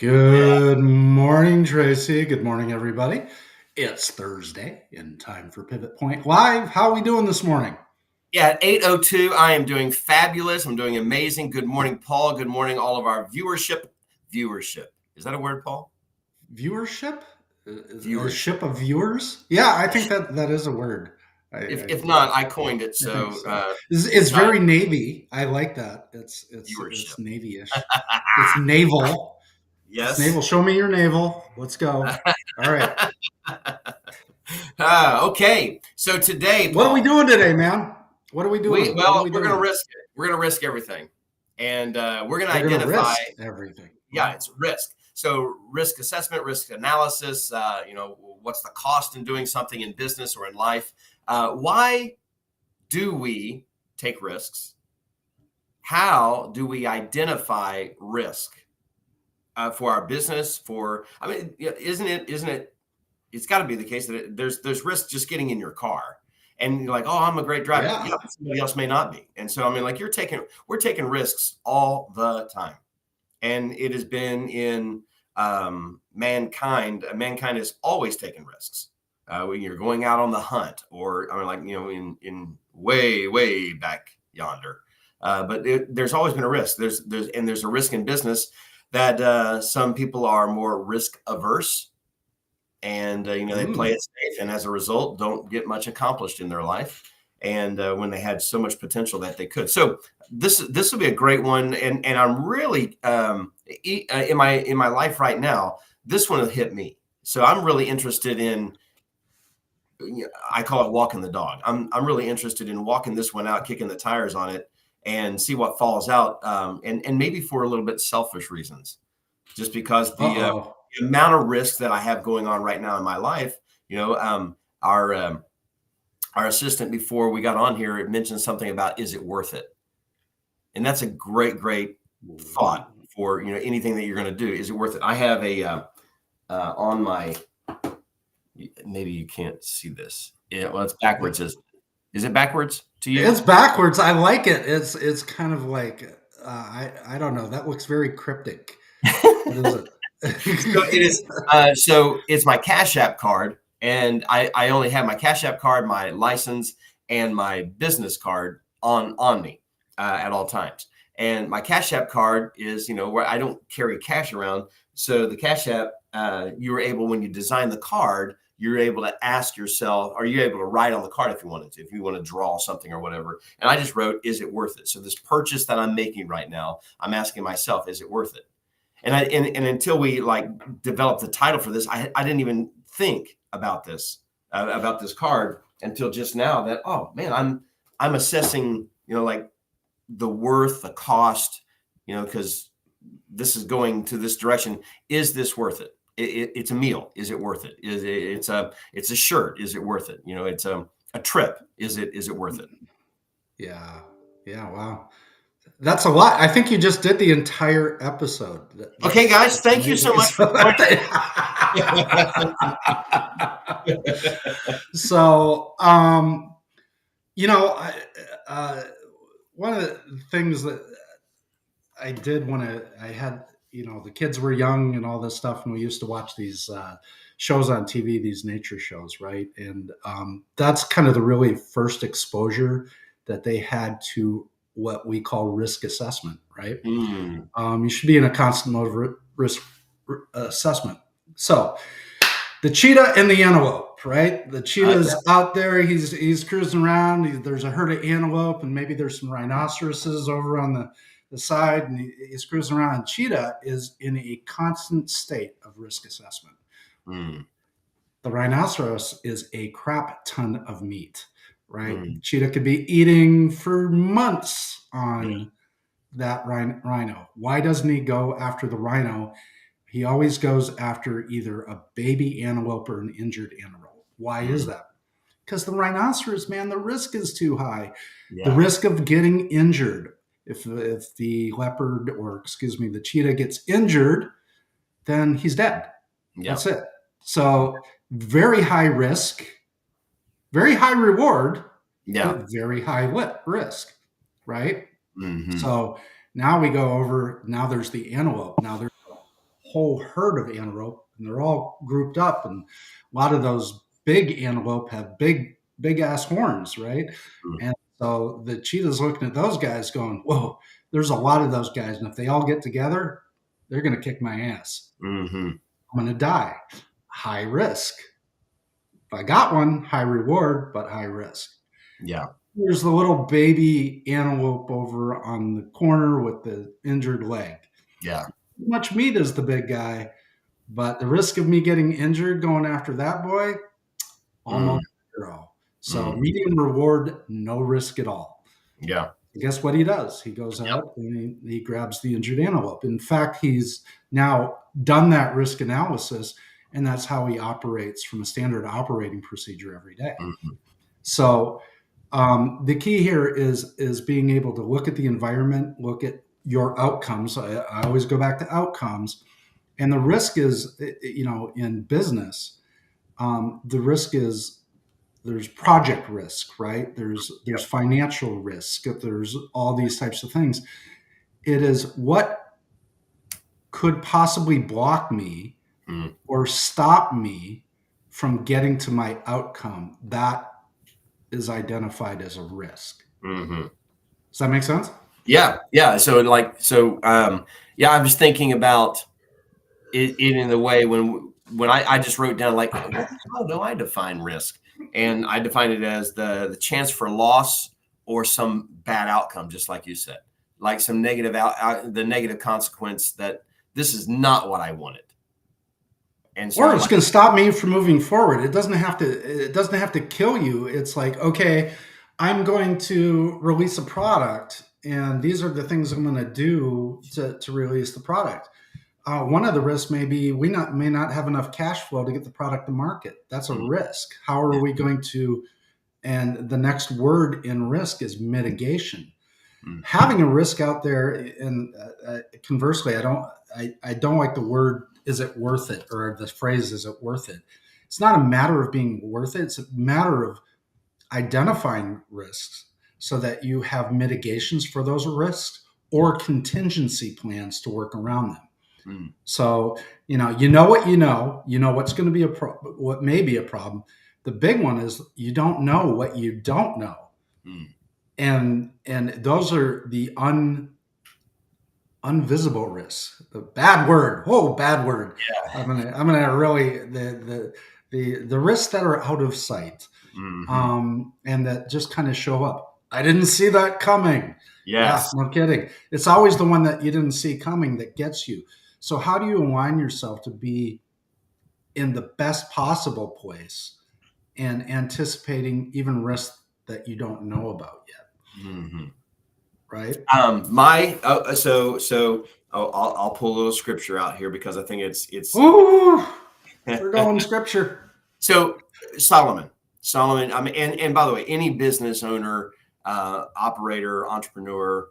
Good morning, Tracy. Good morning, everybody. It's Thursday and time for Pivot Point Live. How are we doing this morning? Yeah, at 8:02, I am doing fabulous. I'm doing amazing. Good morning, Paul. Good morning, all of our viewership. Viewership. Is that a word, Paul? Viewership? A Viewership. ship of viewers? Yeah, I think that is a word. If not, I coined it. I think So, so. It's John, very Navy. I like that. It's viewership. Navy-ish. It's naval. It's Yes. naval. Show me your naval. Let's go. All right. Okay. So today, What are we Paul, doing today, man? What are we doing? What are we we're going to doing? risk it. We're going to risk everything. And we're going to We're gonna identify. risk everything. Yeah, it's risk. So risk assessment, risk analysis, what's the cost in doing something in business or in life? Why do we take risks? How do we identify risk for our business? Isn't it? It's got to be the case that there's risk just getting in your car, and you're like, oh, I'm a great driver. Yeah. Yeah, but somebody else may not be. And so, like we're taking risks all the time. And it has been in mankind. Mankind has always taken risks. When you're going out on the hunt, or in way back yonder. But there's always been a risk. There's a risk in business that some people are more risk averse, and they play it safe, and as a result, don't get much accomplished in their life. And when they had so much potential that they could. So this will be a great one, and I'm really in my life right now. This one will hit me, so I'm really interested in. I call it walking the dog. I'm really interested in walking this one out, kicking the tires on it, and see what falls out, and maybe for a little bit selfish reasons, just because the amount of risk that I have going on right now in my life. Our assistant before we got on here mentioned something about, is it worth it? And that's a great thought for anything that you're going to do. Is it worth it? I have a on my, maybe you can't see this. Yeah, well, it's backwards. Is it backwards to you? It's backwards. I like it. It's kind of like I don't know. That looks very cryptic. What is it? So it is. So it's my Cash App card, and I only have my Cash App card, my license, and my business card on me at all times. And my Cash App card is, where I don't carry cash around. So the Cash App, you were able, when you design the card, you're able to ask yourself, are you able to write on the card if you wanted to, if you want to draw something or whatever. And I just wrote, is it worth it? So this purchase that I'm making right now, I'm asking myself, is it worth it? And until we developed the title for this, I didn't even think about this card until just now. That, oh man, I'm assessing the worth, the cost, because this is going to this direction. Is this worth it? It's a meal. Is it worth it? It's a shirt. Is it worth it? It's a trip. Is it worth it? Yeah. Wow. That's a lot. I think you just did the entire episode. Okay, guys, thank you so much for joining. So, one of the things that I did when I had, the kids were young and all this stuff, and we used to watch these shows on TV, these nature shows, right? And that's kind of the really first exposure that they had to what we call risk assessment, right? You should be in a constant mode of risk assessment. So the cheetah and the antelope, right? The cheetah's out there. He's cruising around. There's a herd of antelope, and maybe there's some rhinoceroses over on the side, and he's cruising around. And cheetah is in a constant state of risk assessment. The rhinoceros is a crap ton of meat, right? Cheetah could be eating for months on that rhino. Why doesn't he go after the rhino? He always goes after either a baby antelope or an injured antelope. Why is that? Because the rhinoceros, man, the risk is too high. Yeah. The risk of getting injured. If the leopard, or excuse me, the cheetah gets injured, then he's dead. Yeah. That's it. So very high risk, very high reward, but very high risk, right? So now we go over, now there's the antelope. Now there's a whole herd of antelope, and they're all grouped up, and a lot of those big antelope have big ass horns, right? Mm. And so the cheetah's looking at those guys going, whoa, there's a lot of those guys, and if they all get together, they're going to kick my ass. Mm-hmm. I'm going to die. High risk. If I got one, high reward, but high risk. Yeah. There's the little baby antelope over on the corner with the injured leg. Yeah. Much meat as the big guy, but the risk of me getting injured going after that boy, almost zero. So medium reward, no risk at all. Yeah. Guess what he does? He goes out and he grabs the injured antelope. In fact, he's now done that risk analysis, and that's how he operates from a standard operating procedure every day. Mm-hmm. So the key here is being able to look at the environment, look at your outcomes. I always go back to outcomes, and the risk is, in business, the risk is there's project risk, right? There's financial risk. There's all these types of things. It is what could possibly block me or stop me from getting to my outcome. That is identified as a risk. Mm-hmm. Does that make sense? Yeah. So I was thinking about it in the way when I just wrote down, like, how do I define risk? And I define it as the chance for loss or some bad outcome, just like you said, like some negative the negative consequence that this is not what I wanted. And so or it's going to stop me from moving forward. It doesn't have to kill you. It's like, okay, I'm going to release a product, and these are the things I'm going to do to release the product. One of the risks may be we may not have enough cash flow to get the product to market. That's a risk. How are we going to? And the next word in risk is mitigation. Having a risk out there, and conversely, I don't like the word "is it worth it" or the phrase "is it worth it." It's not a matter of being worth it. It's a matter of identifying risks so that you have mitigations for those risks or contingency plans to work around them. So, you know what's going to be what may be a problem. The big one is you don't know what you don't know. And those are the unvisible risks. The bad word. Oh, bad word. Yeah. I'm gonna really the risks that are out of sight. And that just kind of show up. I didn't see that coming. Yes. Yeah, no kidding. It's always the one that you didn't see coming that gets you. So how do you align yourself to be in the best possible place and anticipating even risks that you don't know about yet? Right. I'll pull a little scripture out here because I think it's. Ooh, we're going scripture. So Solomon. I mean, and by the way, any business owner, operator, entrepreneur,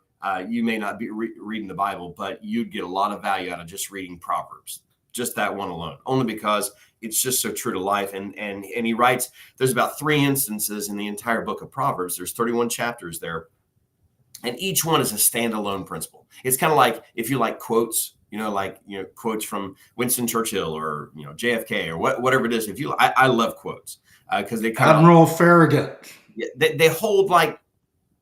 you may not be reading the Bible, but you'd get a lot of value out of just reading Proverbs, just that one alone, only because it's just so true to life. And he writes, there's about 3 instances in the entire book of Proverbs. There's 31 chapters there. And each one is a standalone principle. It's kind of like if you like quotes, quotes from Winston Churchill or, JFK or whatever it is. I love quotes because they kind Admiral Farragut. They hold like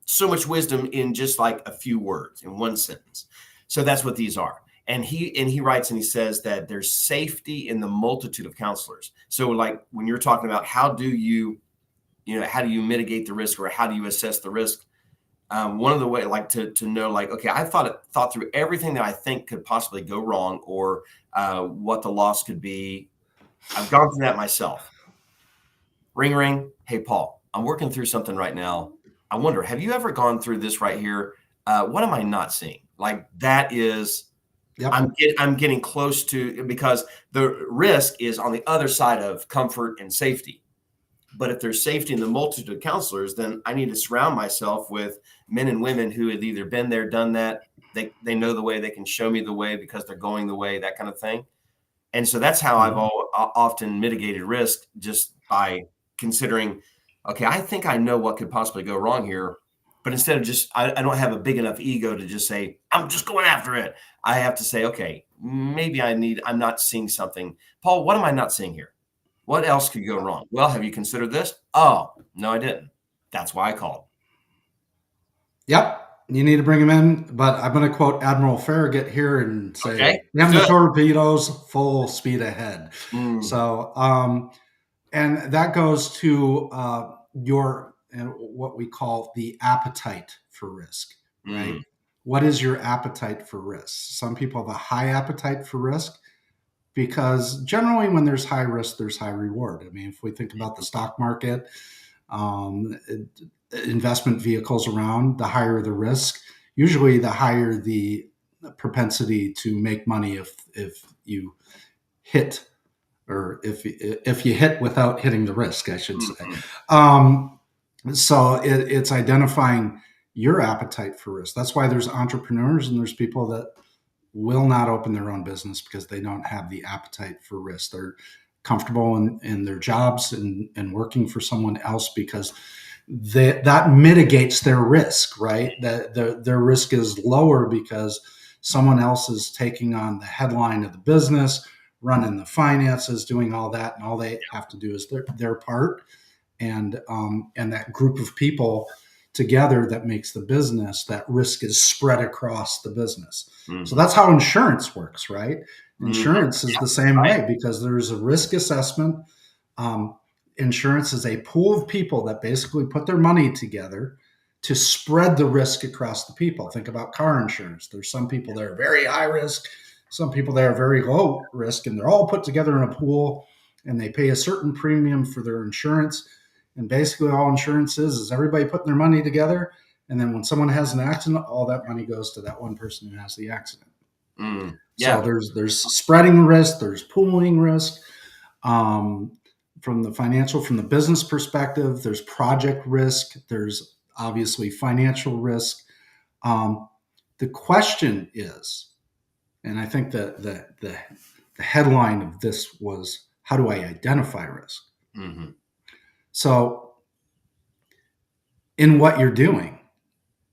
so much wisdom in just like a few words in one sentence. So that's what these are. And he writes and he says that there's safety in the multitude of counselors. So like when you're talking about how do you mitigate the risk or how do you assess the risk? One of the way like to know like, okay, I thought through everything that I think could possibly go wrong or what the loss could be. I've gone through that myself. Ring, ring. Hey, Paul, I'm working through something right now. I wonder, have you ever gone through this right here? What am I not seeing? Like that is, yep. I'm getting close to, because the risk is on the other side of comfort and safety. But if there's safety in the multitude of counselors, then I need to surround myself with men and women who have either been there, done that. They know the way, they can show me the way because they're going the way, that kind of thing. And so that's how I've often mitigated risk, just by considering, okay, I think I know what could possibly go wrong here. But instead of just, I don't have a big enough ego to just say, I'm just going after it. I have to say, okay, maybe I'm not seeing something. Paul, what am I not seeing here? What else could go wrong? Well, have you considered this? Oh, no, I didn't. That's why I called. Yep. You need to bring him in, but I'm going to quote Admiral Farragut here and say, Okay, "Damn the good. torpedoes, full speed ahead." Mm, So, and that goes to your what we call the appetite for risk, right? mm, What is your appetite for risk? Some people have a high appetite for risk because generally, when there's high risk, there's high reward. I mean, if we think about the stock market, um, investment vehicles around, the higher the risk, usually the higher the propensity to make money if you hit or if you hit without hitting the risk, I should say. mhm. Um, so it's identifying your appetite for risk. That's why there's entrepreneurs and there's people that will not open their own business because they don't have the appetite for risk. They're comfortable in their jobs and working for someone else because that mitigates their risk, right? That their risk is lower because someone else is taking on the headline of the business, running the finances, doing all that, and all they have to do is their part, and that group of people together that makes the business. That risk is spread across the business. So Mhm. that's how insurance works, right? Mhm. Insurance is Yeah, the same right. way because there's a risk assessment. Um, Insurance is a pool of people that basically put their money together to spread the risk across the people. Think about car insurance. There's some people that are very high risk, some people that are very low risk, and they're all put together in a pool and they pay a certain premium for their insurance. And basically, all insurance is everybody putting their money together. And then when someone has an accident, all that money goes to that one person who has the accident. So Yeah. there's spreading risk, there's pooling risk. Um, from the financial, from the business perspective, there's project risk, there's obviously financial risk. Um, the question is, and I think that the headline of this was, how do I identify risk? Mhm. So, in what you're doing,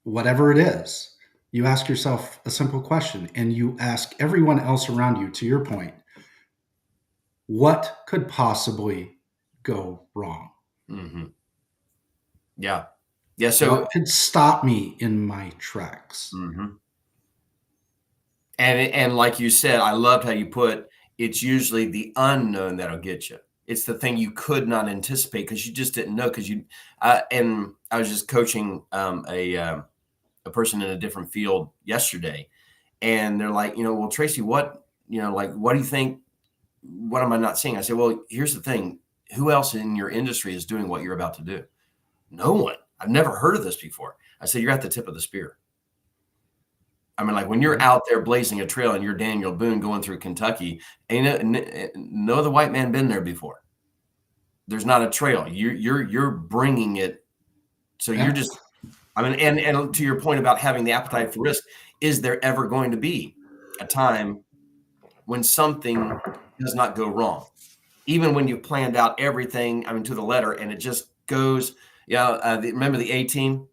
whatever it is, you ask yourself a simple question and you ask everyone else around you, to your point, what could possibly go wrong? Mhm. Yeah. Yeah. So, What could stop me in my tracks? mhm. And like you said, I loved how you put, it's usually the unknown that'll get you. It's the thing you could not anticipate because you just didn't know because you. And I was just coaching a person in a different field yesterday, and they're like, well, Tracy, what do you think? What am I not seeing? I said, well, here's the thing. Who else in your industry is doing what you're about to do? No one. I've never heard of this before. I said, you're at the tip of the spear. I mean, like when you're out there blazing a trail and you're Daniel Boone going through Kentucky, ain't no other white man been there before. There's not a trail. You're bringing it. So you're Yeah. just. I mean, and to your point about having the appetite for risk, is there ever going to be a time when something does not go wrong? Even when you've planned out everything, I mean, to the letter, and it just goes. Yeah, remember the A-Team?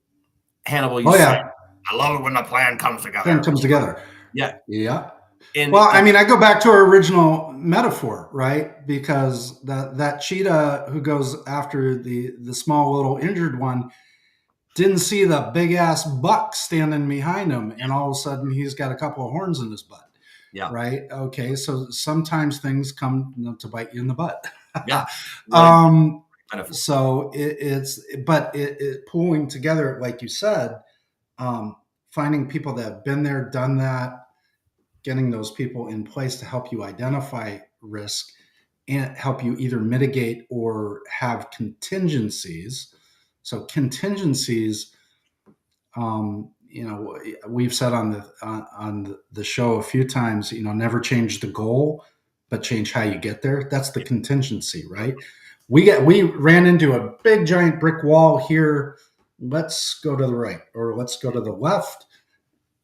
Hannibal Oh used to say, yeah. "I love it when the plan comes Then together." comes together. Yeah, Yeah. and Well, I mean, I go back to our original metaphor, right? Because that cheetah who goes after the small little injured one didn't see the big ass buck standing behind him, and all of a sudden he's got a couple of horns in his butt, yeah, right? Okay, so sometimes things come to bite you in the butt. yeah. What a um, metaphor. so it pulling together, like you said, um, finding people that have been there, done that, getting those people in place to help you identify risk and help you either mitigate or have contingencies. So contingencies, we've said on the show a few times, never change the goal, but change how you get there. That's the contingency, right? We ran into a big giant brick wall here. Let's go to the right or let's go to the left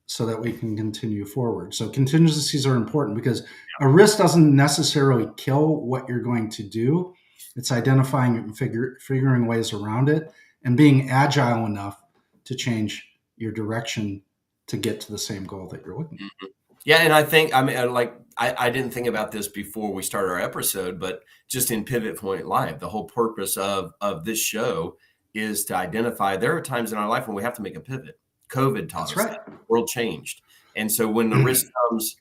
so that we can continue forward. So contingencies are important because a risk doesn't necessarily kill what you're going to do. It's identifying it and figuring ways around it and being agile enough to change your direction to get to the same goal that you're looking for. Yeah, and I think I didn't think about this before we started our episode, but just in Pivot Point Live, the whole purpose of this show is to identify there are times in our life when we have to make a pivot. COVID taught That's us right. that. The world changed. And so when the risk comes,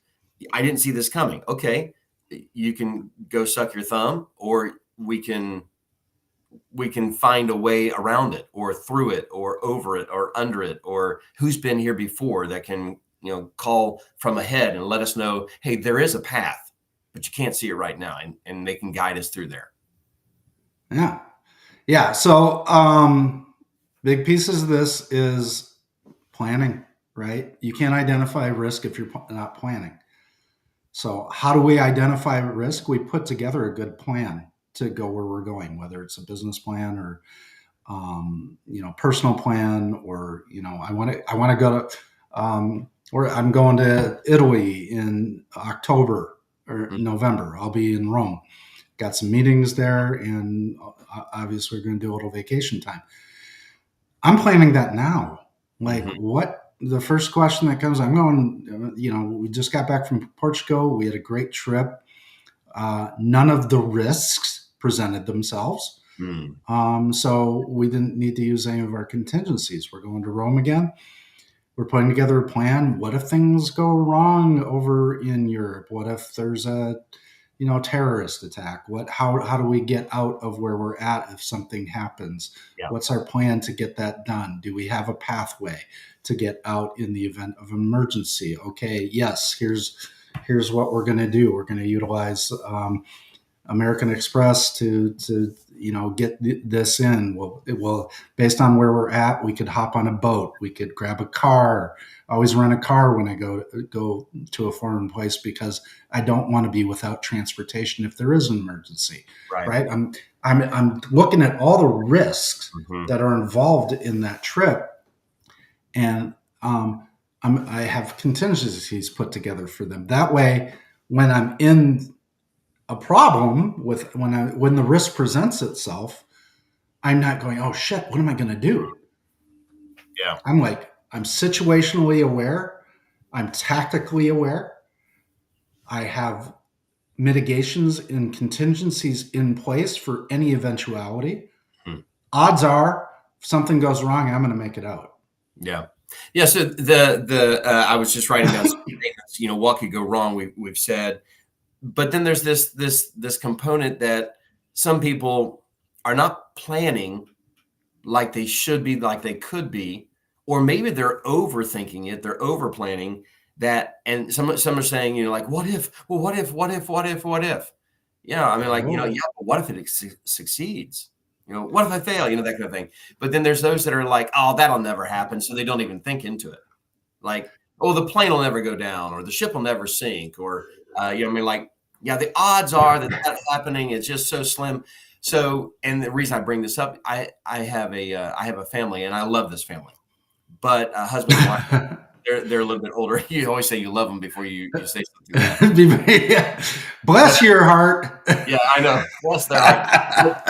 I didn't see this coming. Okay, you can go suck your thumb, or we can find a way around it or through it or over it or under it, or who's been here before that can, call from ahead and let us know, hey, there is a path, but you can't see it right now. And they can guide us through there. Yeah. Yeah. So, big pieces of this is planning, right? You can't identify risk if you're not planning. So how do we identify risk? We put together a good plan to go where we're going, whether it's a business plan or, personal plan, or, I want to go to, or I'm going to Italy in October or November. I'll be in Rome. Got some meetings there, and obviously we're going to do a little vacation time. I'm planning that now. Like, what the first question that comes, I'm going, we just got back from Portugal. We had a great trip. None of the risks presented themselves. So we didn't need to use any of our contingencies. We're going to Rome again. We're putting together a plan. What if things go wrong over in Europe? What if there's a, terrorist attack? How do we get out of where we're at if something happens? Yeah. What's our plan to get that done? Do we have a pathway to get out in the event of emergency? Okay, yes, here's what we're going to do. We're going to utilize American Express to get this in. Well, based on where we're at, we could hop on a boat. We could grab a car. I always rent a car when I go to a foreign place, because I don't want to be without transportation if there is an emergency. Right? I'm looking at all the risks that are involved in that trip, and I have contingencies put together for them. That way, when I'm in a problem with when the risk presents itself, I'm not going, oh shit, what am I going to do? Yeah. I'm situationally aware. I'm tactically aware. I have mitigations and contingencies in place for any eventuality. Odds are, if something goes wrong, I'm going to make it out. Yeah. Yeah. So I was just writing down some statements, what could go wrong, we've said. But then there's this component that some people are not planning like they should be, like they could be, or maybe they're overthinking it, they're over planning that. And some are saying, like, what if? Well, what if? Yeah, I mean, like, but what if it succeeds? What if I fail? That kind of thing. But then there's those that are like, oh, that'll never happen, so they don't even think into it. Like, oh, the plane will never go down, or the ship will never sink, or the odds are that that's happening. It's just so slim. So, and the reason I bring this up, I have a family, and I love this family, but husband and wife, they're a little bit older. You always say you love them before you say something like that. Bless your heart. Yeah, I know. Bless their heart.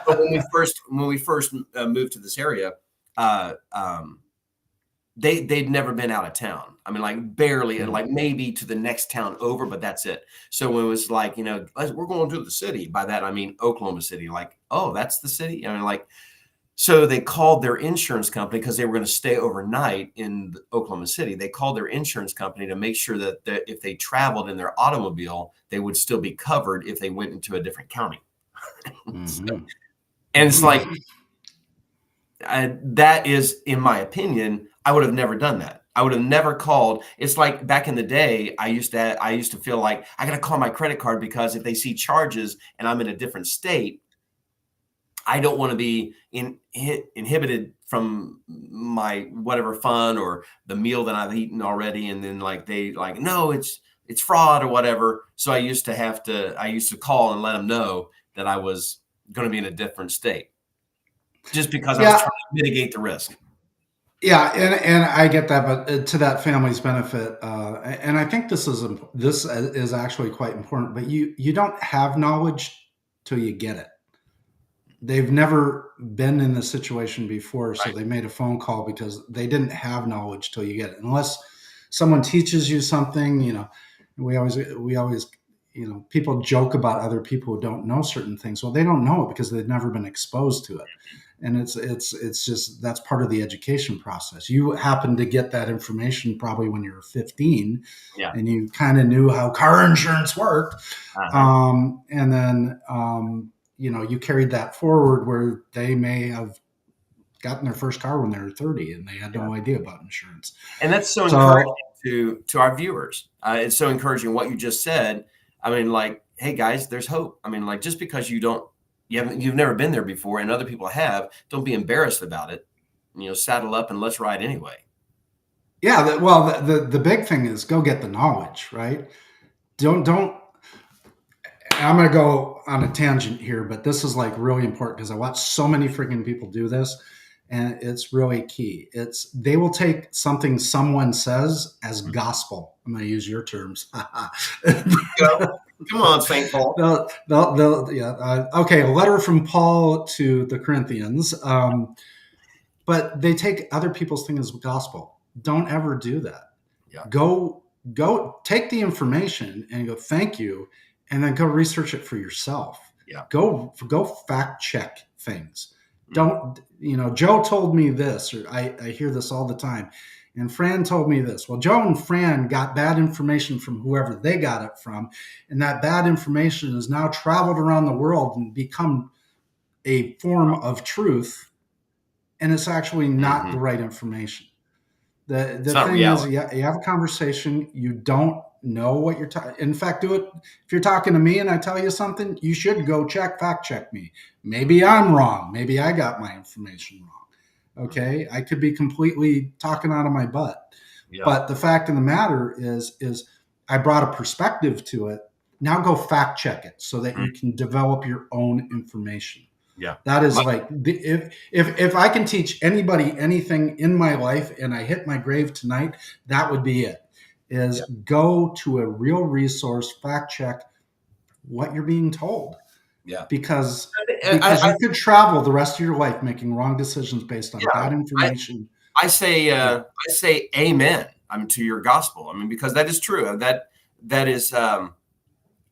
But when we first moved to this area, they'd never been out of town. I mean, like barely, and like maybe to the next town over, but that's it. So when it was like, we're going to the city. By that, I mean Oklahoma City. Like, oh, that's the city? I mean, like, so they called their insurance company, because they were going to stay overnight in Oklahoma City. They called their insurance company to make sure that if they traveled in their automobile, they would still be covered if they went into a different county. So, and it's like, that is, in my opinion, I would have never done that. I would have never called. It's like back in the day, I used to feel like I got to call my credit card, because if they see charges and I'm in a different state, I don't want to be inhibited from my whatever fun or the meal that I've eaten already. And then no, it's fraud or whatever. So I used to call and let them know that I was going to be in a different state, just because I was trying to mitigate the risk. Yeah, and I get that, but to that family's benefit, and I think this is actually quite important. But you don't have knowledge till you get it. they've never been in this situation before, so Right. they made a phone call because they didn't have knowledge till you get it. Unless someone teaches you something, we always, people joke about other people who don't know certain things. Well, they don't know it because they've never been exposed to it. And it's just, that's part of the education process. You happen to get that information probably when you were 15, Yeah. and you kind of knew how car insurance worked. And then you carried that forward where they may have gotten their first car when they were 30 and they had no idea about insurance. And that's so encouraging So to our viewers. It's so encouraging what you just said. I mean, like, hey guys, there's hope. I mean, like, just because you've never been there before and other people have, don't be embarrassed about it. Saddle up and let's ride anyway. yeah, the big thing is go get the knowledge, right? Don't I'm going to go on a tangent here, but this is like really important because I watch so many freaking people do this, and it's really key. They will take something someone says as gospel. I'm going to use your terms. Come on, St. Paul. Okay, a letter from Paul to the Corinthians. But they take other people's things as gospel. Don't ever do that. Yeah. Go take the information and go, thank you, and then go research it for yourself. Yeah. Go fact check things. Don't, Joe told me this, or I hear this all the time, and Fran told me this. Well, Joe and Fran got bad information from whoever they got it from, and that bad information has now traveled around the world and become a form of truth, and it's actually not the right information. The thing is, you have a conversation, you don't know what you're talking. In fact, do it. If you're talking to me and I tell you something, you should go fact check me. Maybe I'm wrong. Maybe I got my information wrong. Okay. I could be completely talking out of my butt. Yeah. But the fact of the matter is I brought a perspective to it. Now go fact check it so that you can develop your own information. Yeah. That is like, if I can teach anybody anything in my life and I hit my grave tonight, that would be it. Go to a real resource, fact check what you're being told. Yeah. Because you could travel the rest of your life making wrong decisions based on bad information. I say amen. To your gospel. Because that is true. That is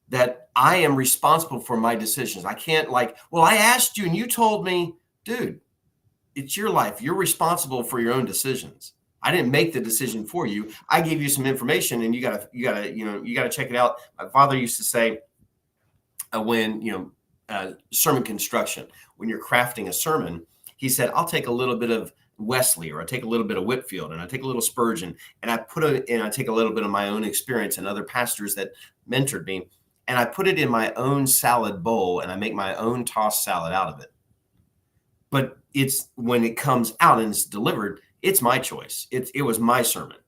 that I am responsible for my decisions. I can't I asked you and you told me, dude, it's your life. You're responsible for your own decisions. I didn't make the decision for you. I gave you some information and you gotta check it out. My father used to say when, sermon construction, when you're crafting a sermon, he said, I'll take a little bit of Wesley, or I take a little bit of Whitfield, and I take a little Spurgeon, and I take a little bit of my own experience and other pastors that mentored me, and I put it in my own salad bowl, and I make my own tossed salad out of it. But it's when it comes out and it's delivered, it's my choice. It was my sermon.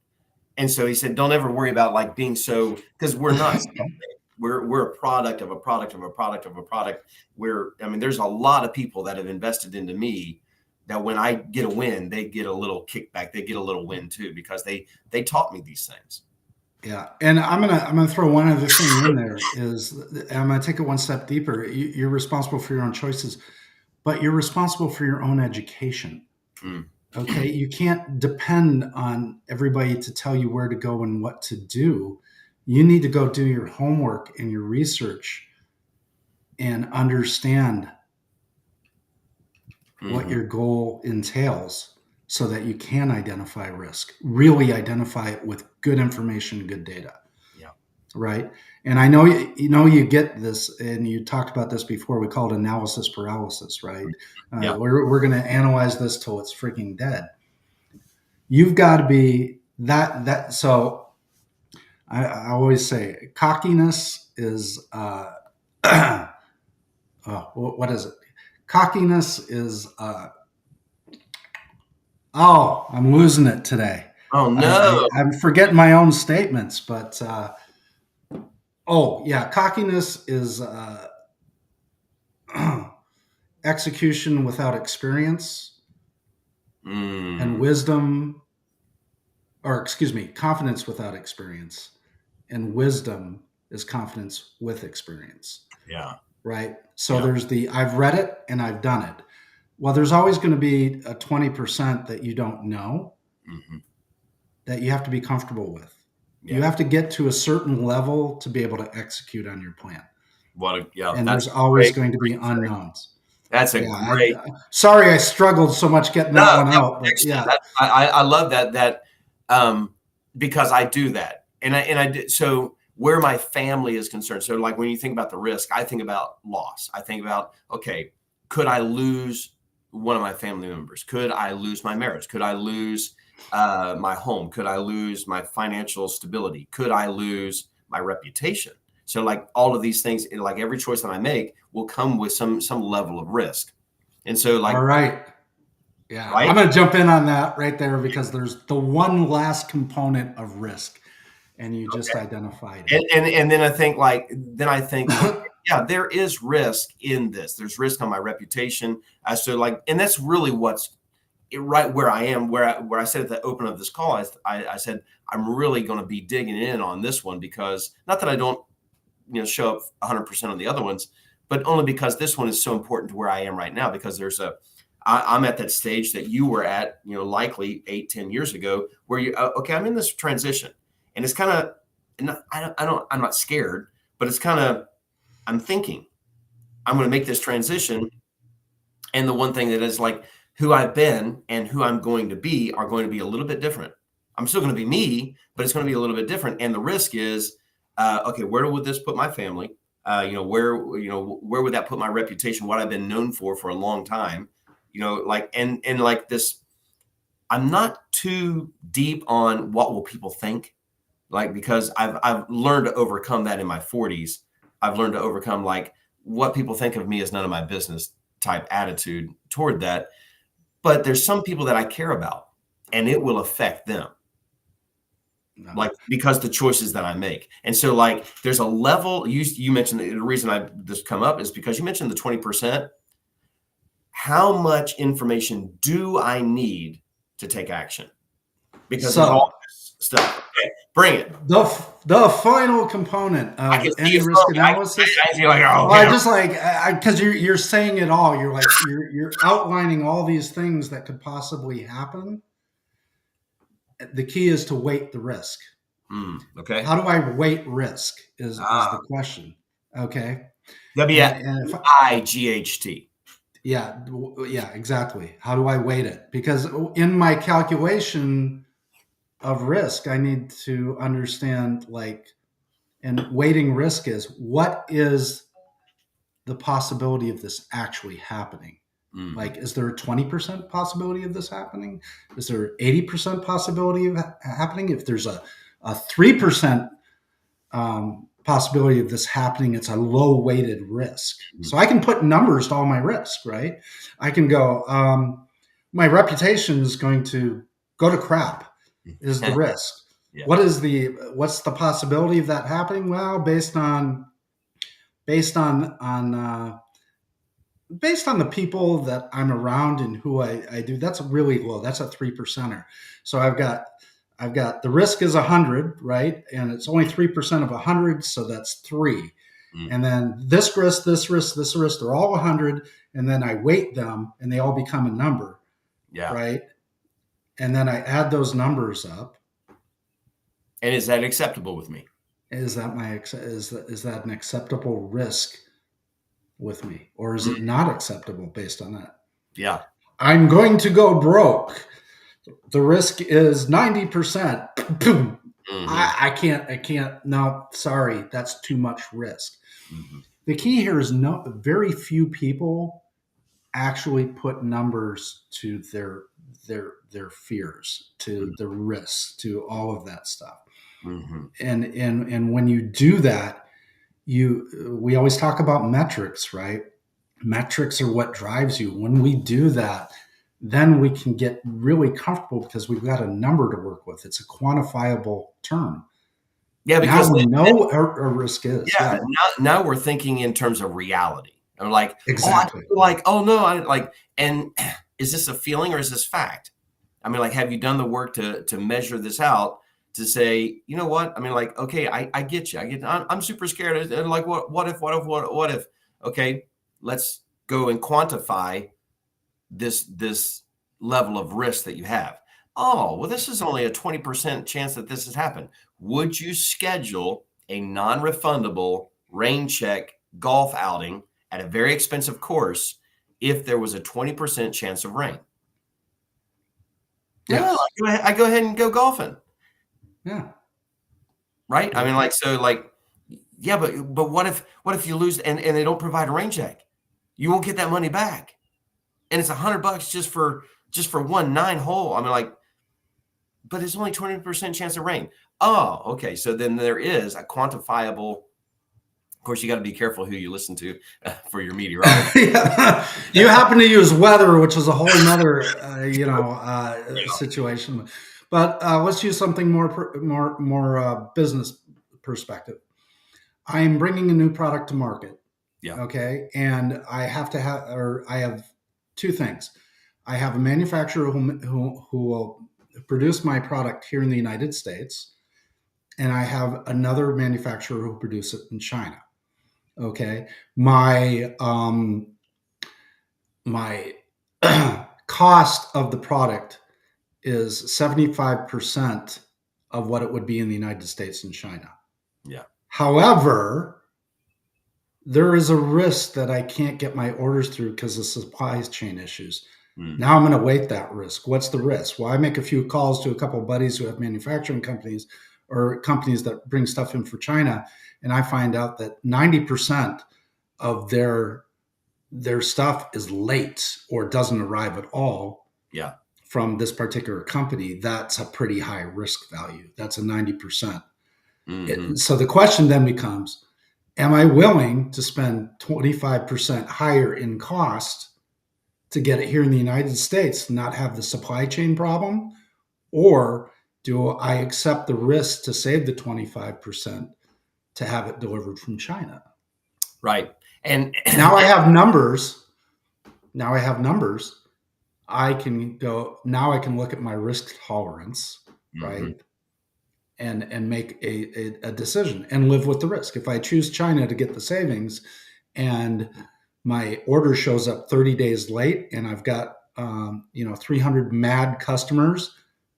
And so he said, don't ever worry about being so, because we're not. We're a product of a product of a product of a product. There's a lot of people that have invested into me that when I get a win, they get a little kickback. They get a little win too, because they taught me these things. Yeah. And I'm gonna throw one other thing in there I'm gonna take it one step deeper. You're responsible for your own choices, but you're responsible for your own education. Okay. You can't depend on everybody to tell you where to go and what to do. You need to go do your homework and your research and understand what your goal entails so that you can identify risk, really identify it with good information, good data. Yeah. Right. And I know, you get this, and you talked about this before. We call it analysis paralysis, right? We're going to analyze this till it's freaking dead. You've got to be that. So I always say cockiness is, what is it? Cockiness is, I'm losing it today. Oh no. I'm forgetting my own statements, but, cockiness is, execution without experience, and confidence without experience, and wisdom is confidence with experience. Yeah. right? So Yeah. there's the I've read it and I've done it. Well, there's always going to be a 20% that you don't know Hmm. that you have to be comfortable with. You Yeah. have to get to a certain level to be able to execute on your plan. Yeah, And that's there's always great. going to be Great to say. unknowns. That's a Yeah. great. Sorry, I struggled so much getting No, that one no, out, but excellent. yeah. I love that um, because I do that, and I did so where my family is concerned. So like when you think about the risk, I think about loss. I think about, okay, could I lose one of my family members? Could I lose my marriage? Could I lose my home? Could I lose my financial stability? Could I lose my reputation? So like all of these things, like every choice that I make will come with some level of risk. And so All like, right. Yeah. I'm right. going to jump in on that right there because there's the one last component of risk, and you just identified And then I think, okay, it. yeah, there is risk in this. There's risk on my reputation. So like, and that's really what's right where I am, where I said at the open of this call, I said, I'm really going to be digging in on this one because not that I don't, show up 100% on the other ones, but only because this one is so important to where I am right now, because I'm at that stage that you were at, likely 8-10 years ago, where okay, I'm in this transition, and it's kind of, and I'm not scared, but it's kind of, I'm thinking I'm going to make this transition. And the one thing that is like who I've been and who I'm going to be are going to be a little bit different. I'm still going to be me, but it's going to be a little bit different. And the risk is, okay, where would this put my family? Where would that put my reputation? What I've been known for a long time, like, and like this, I'm not too deep on what will people think, like, because I've learned to overcome that in my 40s. I've learned to overcome like what people think of me is none of my business type attitude toward that. But there's some people that I care about, and it will affect them, No. like because the choices that I make. And so like there's a level, you mentioned, the reason this come up is because you mentioned the 20%. How much information do I need to take action? Because there's all So this stuff. Okay, bring it. the final component I can of see any it risk from you. analysis. I see like, oh, Well, I okay. just like because you're saying it all. You're like you're outlining all these things that could possibly happen. The key is to weight the risk. Okay. How do I weight risk? Is the Ah, question? Okay, and if WIGHT. yeah, yeah, exactly. How do I weight it? Because in my calculation of risk, I need to understand like, and weighting risk is what is the possibility of this actually happening? Mhm. Like, is there a 20% possibility of this happening? Is there 80% possibility of happening? If there's a 3% possibility of this happening, it's a low weighted risk. Mhm. So I can put numbers to all my risk, right? I can go, my reputation is going to go to crap, is the risk. Yeah. What's the possibility of that happening? Well, based on the people that I'm around and who I do, that's really low. That's a 3%er. So I've got the risk is 100, right? And it's only 3% of 100, so that's 3. Mm. And then this risk, this risk, this risk, they're all 100, and then I weight them, and they all become a number, Yeah. right? And then I add those numbers up. And is that acceptable with me? Is that an acceptable risk with me, or is it Mm. not acceptable based on that? Yeah. I'm going to go broke. The risk is 90%. Hmm. I can't. No, sorry, that's too much risk. Hmm. The key here is very few people actually put numbers to their fears, to the risks, to all of that stuff. Hmm. And when you do that, we always talk about metrics, right? Metrics are what drives you. When we do that, then we can get really comfortable because we've got a number to work with. It's a quantifiable term. Yeah, Now because we know what our risk is. yeah, Yeah, now we're thinking in terms of reality. I'm like, oh, I exactly. feel like, oh no, I like, and is this a feeling or is this fact? I mean, like, have you done the work to measure this out to say, you know what? I mean, like, okay, I get you. I'm super scared. And like, what if? okay, let's go and quantify this level of risk that you have. Oh, well, this is only a 20% chance that this has happened. Would you schedule a non-refundable rain check golf outing at a very expensive course if there was a 20% chance of rain? Yes. No, I go ahead and go golfing. Yeah. Right? I mean, like, so like, yeah, but what if you lose and they don't provide a rain check? You won't get that money back. And it's $100 just for one 9-hole. I mean, like, but it's only 20% chance of rain. Oh, okay. So then there is a quantifiable. Of course, you got to be careful who you listen to for your meteorologist. Yeah. You happen to use weather, which is a whole nother, situation. But let's use something more business perspective. I am bringing a new product to market. Yeah. Okay, and I have two things. I have a manufacturer who will produce my product here in the United States, and I have another manufacturer who produce it in China. Okay, my cost of the product is 75% of what it would be in the United States and China. Yeah. However, there is a risk that I can't get my orders through because of supply chain issues. Now I'm going to weight that risk. What's the risk? Well, I make a few calls to a couple of buddies who have manufacturing companies or companies that bring stuff in for China, and I find out that 90% of their stuff is late or doesn't arrive at all. Yeah. From this particular company. That's a pretty high risk value. That's a 90%. So the question then becomes, am I willing to spend 25% higher in cost to get it here in the United States, not have the supply chain problem? Or do I accept the risk to save the 25% to have it delivered from China? Right. And now I have numbers. I can look at my risk tolerance, right? And make a decision and live with the risk. If I choose China to get the savings and my order shows up 30 days late and I've got 300 mad customers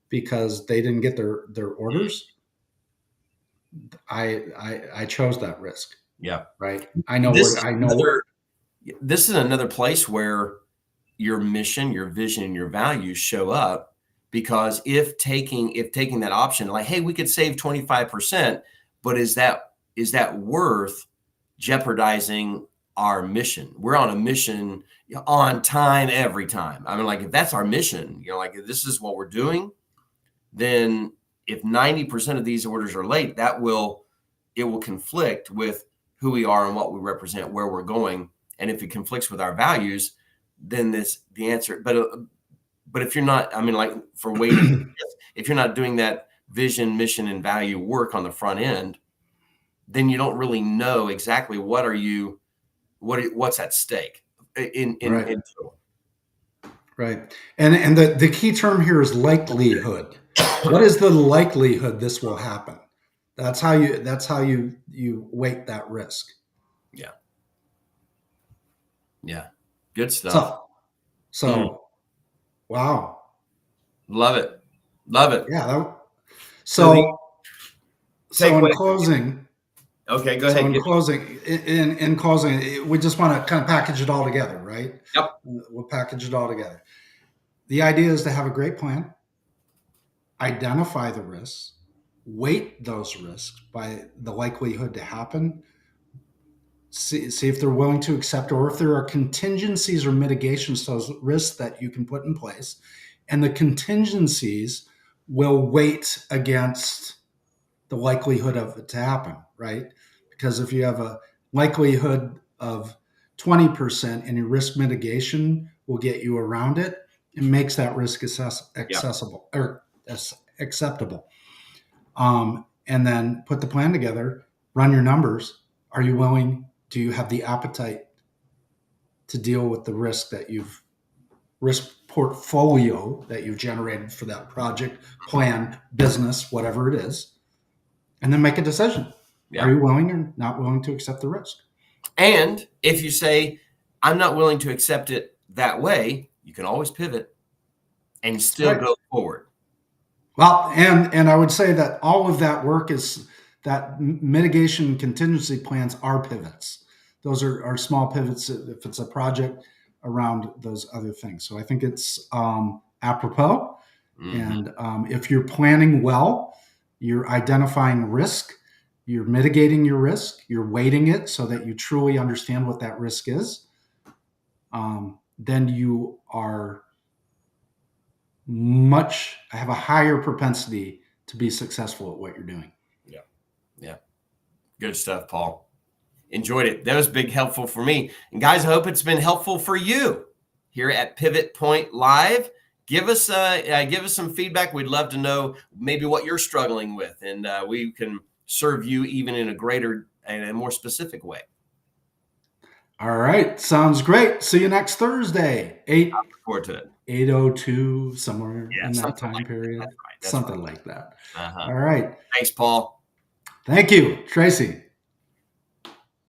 because they didn't get their orders, I chose that risk. Yeah. Right. This is another place where your mission, your vision, and your values show up, because if taking that option, like, hey, we could save 25%, but is that worth jeopardizing our mission? We're on a mission, on time, every time. I mean, like, if that's our mission, like, if this is what we're doing, then if 90% of these orders are late, it will conflict with who we are and what we represent, where we're going. And if it conflicts with our values, then the answer. But if you're not, I mean, like, for waiting, if you're not doing that vision, mission, and value work on the front end, then you don't really know exactly what's at stake in total. Right. And the key term here is likelihood. What is the likelihood this will happen? That's how you weight that risk. Yeah. Yeah. Good stuff. So wow. Love it. Yeah. So in closing. Okay, go ahead. In closing, we just want to kind of package it all together, right? Yep. We'll package it all together. The idea is to have a great plan, identify the risks, weight those risks by the likelihood to happen, see if they're willing to accept, or if there are contingencies or mitigations to those risks that you can put in place. And the contingencies will weight against the likelihood of it to happen, right? Because if you have a likelihood of 20% and your risk mitigation will get you around it, it makes that risk accessible or acceptable. And then put the plan together, run your numbers. Are you willing? Do you have the appetite to deal with the risk portfolio that you've generated for that project, plan, business, whatever it is, and then make a decision. Yeah. Are you willing or not willing to accept the risk? And if you say, I'm not willing to accept it that way, you can always pivot and still right. go forward. Well, and I would say that all of that work is that mitigation contingency plans are pivots. Those are small pivots if it's a project around those other things. So I think it's apropos. Mhm. And if you're planning well, you're identifying risk, you're mitigating your risk, you're weighting it so that you truly understand what that risk is. Then you are have a higher propensity to be successful at what you're doing. Yeah. Yeah. Good stuff, Paul. Enjoyed it. That was big helpful for me. And guys, I hope it's been helpful for you here at Pivot Point Live. Give us some feedback. We'd love to know maybe what you're struggling with, and we can serve you even in a greater and a more specific way. All right, sounds great. See you next Thursday, Look forward to it. 8:02, somewhere Yeah, in that something time like that. period. That's right. That's Something right. like that. Uh-huh. All right. Thanks, Paul. Thank you, Tracy.